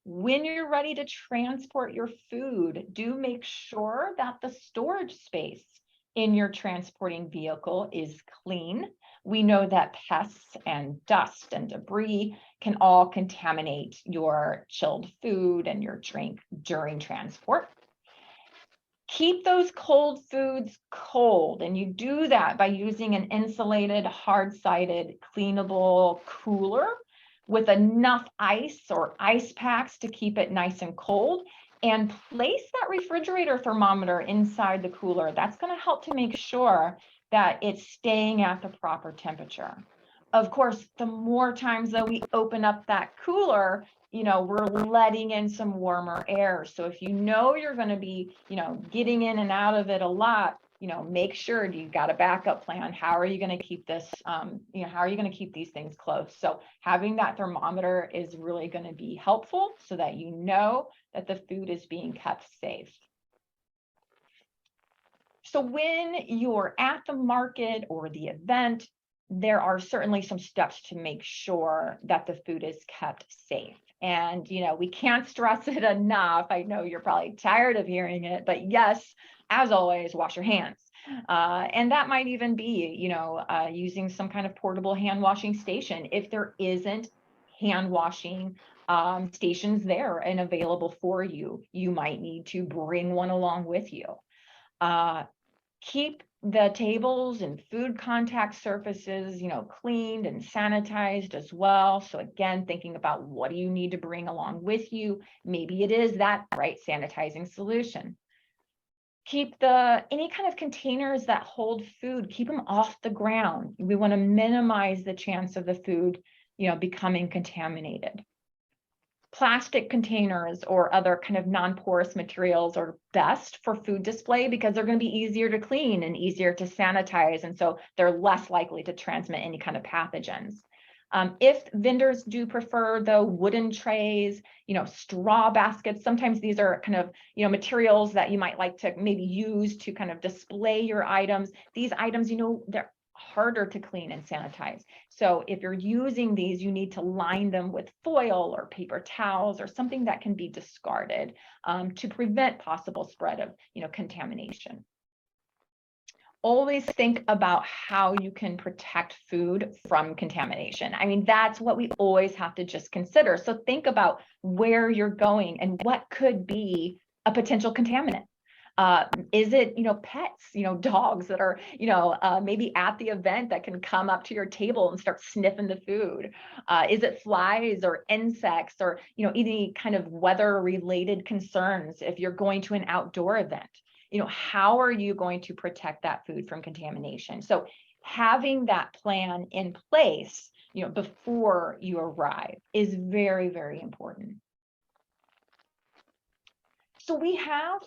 When you're ready to transport your food, do make sure that the storage space in your transporting vehicle is clean. We know that pests and dust and debris can all contaminate your chilled food and your drink during transport. Keep those cold foods cold, and you do that by using an insulated, hard-sided, cleanable cooler with enough ice or ice packs to keep it nice and cold, and place that refrigerator thermometer inside the cooler. That's going to help to make sure that it's staying at the proper temperature. Of course, the more times that we open up that cooler, we're letting in some warmer air. So if you know you're going to be, getting in and out of it a lot, make sure you've got a backup plan. How are you going to keep this, how are you going to keep these things close? So having that thermometer is really going to be helpful so that you know that the food is being kept safe. So when you're at the market or the event, there are certainly some steps to make sure that the food is kept safe. And, we can't stress it enough. I know you're probably tired of hearing it, but yes, as always, wash your hands. And that might even be, using some kind of portable hand washing station. If there isn't hand washing stations there and available for you, you might need to bring one along with you. Keep the tables and food contact surfaces, cleaned and sanitized as well. So again, thinking about what do you need to bring along with you? Maybe it is that right sanitizing solution. Keep any kind of containers that hold food, keep them off the ground. We want to minimize the chance of the food, becoming contaminated. Plastic containers or other kind of non-porous materials are best for food display because they're going to be easier to clean and easier to sanitize. And so they're less likely to transmit any kind of pathogens. If vendors do prefer, though, wooden trays, straw baskets, sometimes these are kind of, materials that you might like to maybe use to kind of display your items. These items, they're harder to clean and sanitize. So if you're using these, you need to line them with foil or paper towels or something that can be discarded to prevent possible spread of, contamination. Always think about how you can protect food from contamination. I mean, that's what we always have to just consider. So think about where you're going and what could be a potential contaminant. Is it, pets, dogs that are, maybe at the event that can come up to your table and start sniffing the food? Is it flies or insects or, any kind of weather related concerns if you're going to an outdoor event? How are you going to protect that food from contamination? So having that plan in place, before you arrive is very, very important. So we have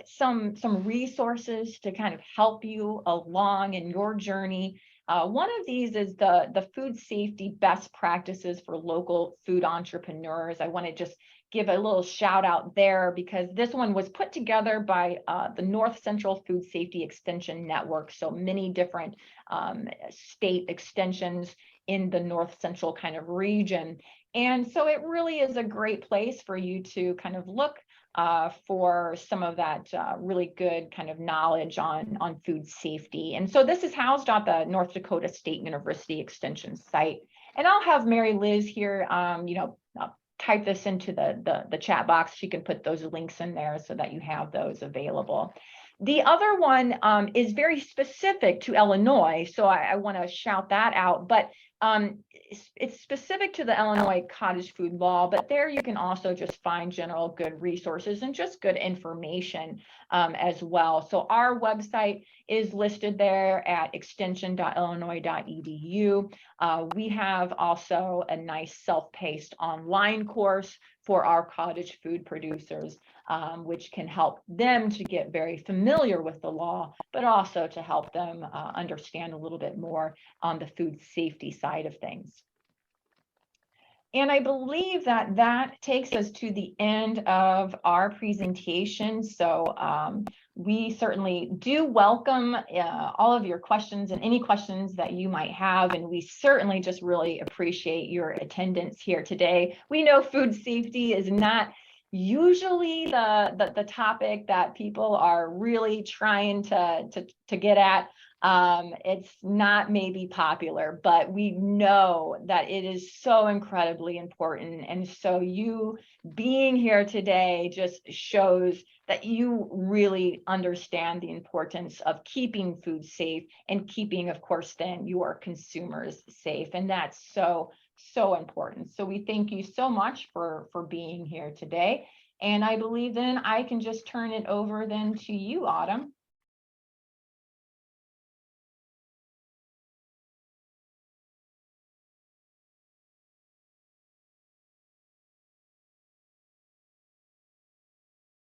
some resources to kind of help you along in your journey. One of these is the food safety best practices for local food entrepreneurs. I want to just give a little shout out there because this one was put together by the North Central Food Safety Extension Network. So many different state extensions in the North Central kind of region. And so it really is a great place for you to kind of look for some of that really good kind of knowledge on food safety. And so this is housed at the North Dakota State University Extension site. And I'll have Mary Liz here, type this into the chat box. She can put those links in there so that you have those available. The other one is very specific to Illinois, so I want to shout that out, but it's specific to the Illinois cottage food law, but there you can also just find general good resources and just good information as well. So our website is listed there at extension.illinois.edu. We have also a nice self-paced online course for our cottage food producers, which can help them to get very familiar with the law, but also to help them understand a little bit more on the food safety side of things. And I believe that takes us to the end of our presentation. So we certainly do welcome all of your questions and any questions that you might have. And we certainly just really appreciate your attendance here today. We know food safety is not usually the topic that people are really trying to get at. It's not maybe popular, but we know that it is so incredibly important. And so you being here today just shows that you really understand the importance of keeping food safe and keeping, of course, then your consumers safe. And that's so important. So we thank you so much for being here today. And I believe then I can just turn it over then to you, Autumn.